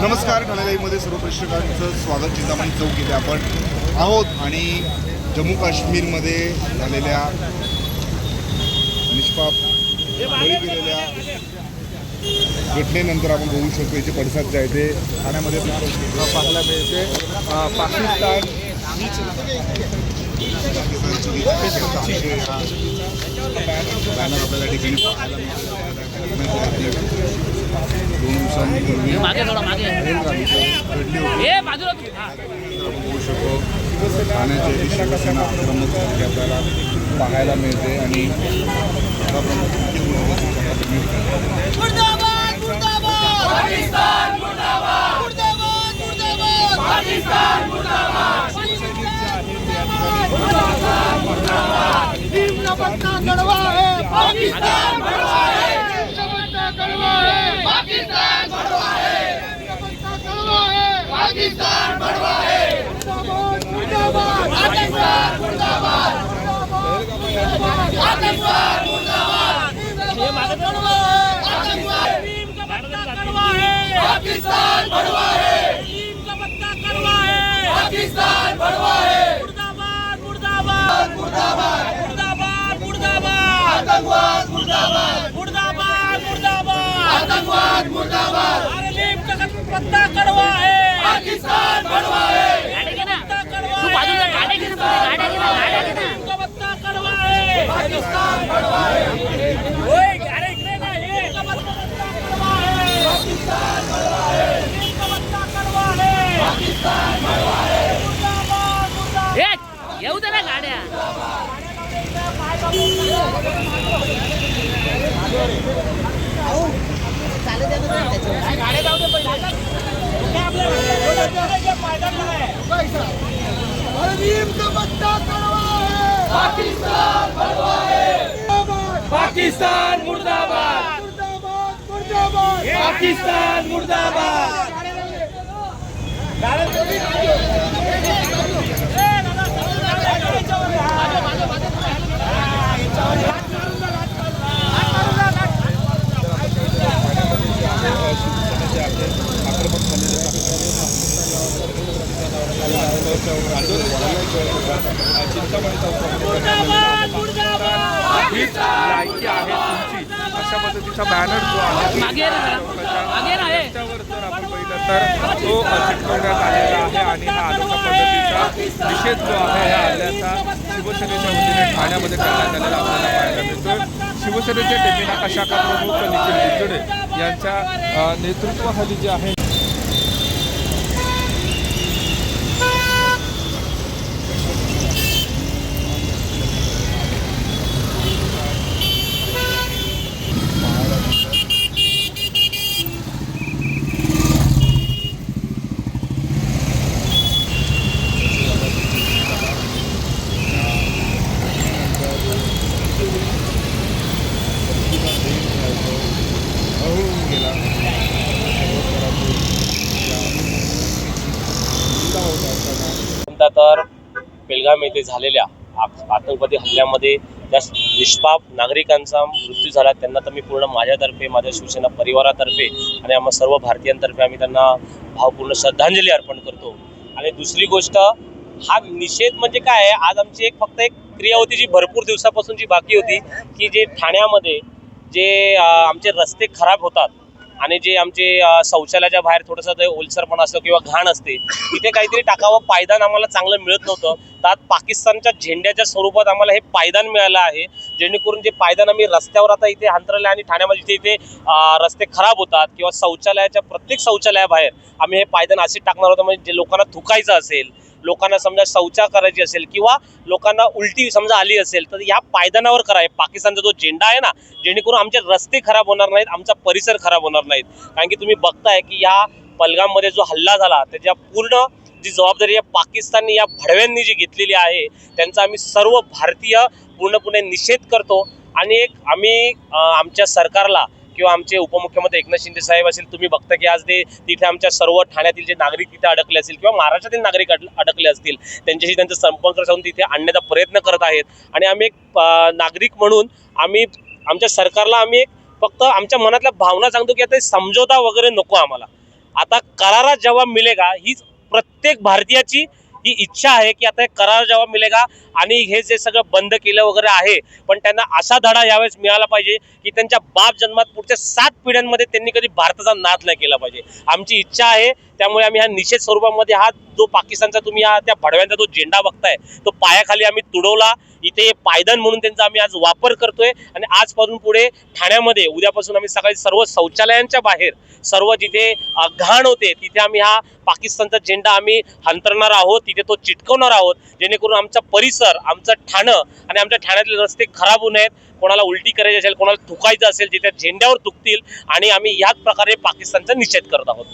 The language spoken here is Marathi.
नमस्कार, ठाणे लाईव्हमध्ये सर्व प्रेक्षकांचं स्वागत. चिंतामणी चौक येथे आपण आहोत आणि जम्मू काश्मीरमध्ये झालेल्या निष्पाप बळी गेलेल्या घटनेनंतर आपण बघू शकतो याचे पडसाद जे आहे ते ठाण्यामध्ये पाहायला मिळते. पाकिस्तान बॅनर आपल्याला ठिकाणी पाहायला मिळते. 2 दिवसांपूर्वी बघू शकतो ठाण्याचे शिवसेना आक्रमक आपल्याला पाहायला मिळते आणि येऊ दे ना गाड्या. पाकिस्तान मुर्दाबाद, पाकिस्तान मुर्दाबाद. अशा पद्धतीचा बॅनर जो आहे त्यावर जर आपण पाहिलं तर तो चिटकवण्यात आलेला आहे आणि हा अशा पद्धतीचा निषेध जो आहे ह्या हल्ल्याचा शिवसेनेच्या वतीने ठाण्यामध्ये करण्यात आलेला आपल्याला पाहायला मिळतोय. शिवसेनेचे डेमिनाका शाखा प्रमुख निखिल बिजोडे यांच्या नेतृत्वाखाली जे आहे तर पेलगाम येथे झालेल्या आतंकवादी हल्ल्यामध्ये ज्या निष्पाप नागरिकांचा मृत्यू झाला त्यांना तर मी पूर्ण माझ्यातर्फे, माझ्या शिवसेना परिवारातर्फे आणि आम्हा सर्व भारतीयांतर्फे आम्ही त्यांना भावपूर्ण श्रद्धांजली अर्पण करतो. आणि दुसरी गोष्ट, हा निषेध म्हणजे काय आहे, आज आमची फक्त एक क्रिया होती जी भरपूर दिवसापासून बाकी होती की जे ठाण्यामध्ये जे आमचे रस्ते खराब होतात आणि जे आमचे शौचालयाच्या बाहेर थोडंसं ते ओलसरपणा असतो किंवा घाण असते, तिथे काहीतरी टाकावं पायदान आम्हाला चांगलं मिळत नव्हतं. त्यात पाकिस्तानच्या झेंड्याच्या स्वरूपात आम्हाला हे पायदान मिळालं आहे, जेणेकरून जे पायदान आम्ही रस्त्यावर आता इथे अंतरले आणि ठाण्यामध्ये इथे रस्ते खराब होतात किंवा शौचालयाच्या प्रत्येक शौचालयाबाहेर आम्ही हे पायदान असे टाकणार होतो. म्हणजे जे लोकांना थुकायचं असेल, लोकांना समजा शौचा करायची असेल किंवा लोकांना उलटी समजा आली असेल तर या पायदानावर करावे पाकिस्तानचा जो झेंडा आहे ना, जेणेकरून आमचे रस्ते खराब होणार नाहीत, आमचा परिसर खराब होणार नाहीत. कारण की तुम्ही बघताय की या पहलगाममध्ये जो हल्ला झाला त्याच्या पूर्ण जी जबाबदारी या पाकिस्तानने या भडव्यांनी जी घेतलेली आहे त्यांचा आम्ही सर्व भारतीय पूर्णपणे निषेध करतो. आणि एक आम्ही आमच्या सरकारला किंवा आमचे उपमुख्यमंत्री एकनाथ शिंदे साहेब असेल, तुम्ही बघता की आज ते तिथे आमच्या सर्व ठाण्यातील जे नागरिक तिथे अडकले असतील किंवा महाराष्ट्रातील नागरिक अडकले असतील त्यांच्याशी त्यांचा संपर्क साधून तिथे आणण्याचा प्रयत्न करत आहेत. आणि आम्ही एक नागरिक म्हणून आम्ही आमच्या सरकारला आम्ही एक फक्त आमच्या मनातल्या भावना सांगतो की आता समझोता वगैरे नको आम्हाला. आता करारा जेव्हा मिलेगा ही प्रत्येक भारतीयाची ही इच्छा आहे की आता हे करार जेव्हा मिलेगा आणि हे जे सगळं बंद केलं वगैरे आहे, पण त्यांना असा धडा यावेळेस मिळाला पाहिजे की त्यांच्या बाप जन्मात पुढच्या 7 पिढ्यांमध्ये त्यांनी कधी भारताचा नाद नाही केला पाहिजे. आमची इच्छा आहे. त्यामुळे आम्ही हा निषेध स्वरूपामध्ये हा जो पाकिस्तानचा तुम्ही त्या भडव्यांचा जो झेंडा बघताय तो पायाखाली आम्ही तुडवला. इथे पायदन म्हणून त्यांचा आम्ही आज वापर करतोय आणि आजपासून पुढे ठाण्यामध्ये उद्यापासून आम्ही सकाळी सर्व शौचालयांच्या बाहेर सर्व जिथे घाण होते तिथे आम्ही हा पाकिस्तानचा झेंडा आम्ही अंतरणार आहोत, तिथे तो चिटकवणार आहोत, जेणेकरून आमचा परिसर, आमचं ठाणं आणि आमच्या ठाण्यातले रस्ते खराब होऊ नयेत. कोणाला उलटी करायची असेल, कोणाला थुकायचं असेल, तिथे झेंड्यावर थुकतील आणि आम्ही याच प्रकारे पाकिस्तानचा निषेध करत आहोत.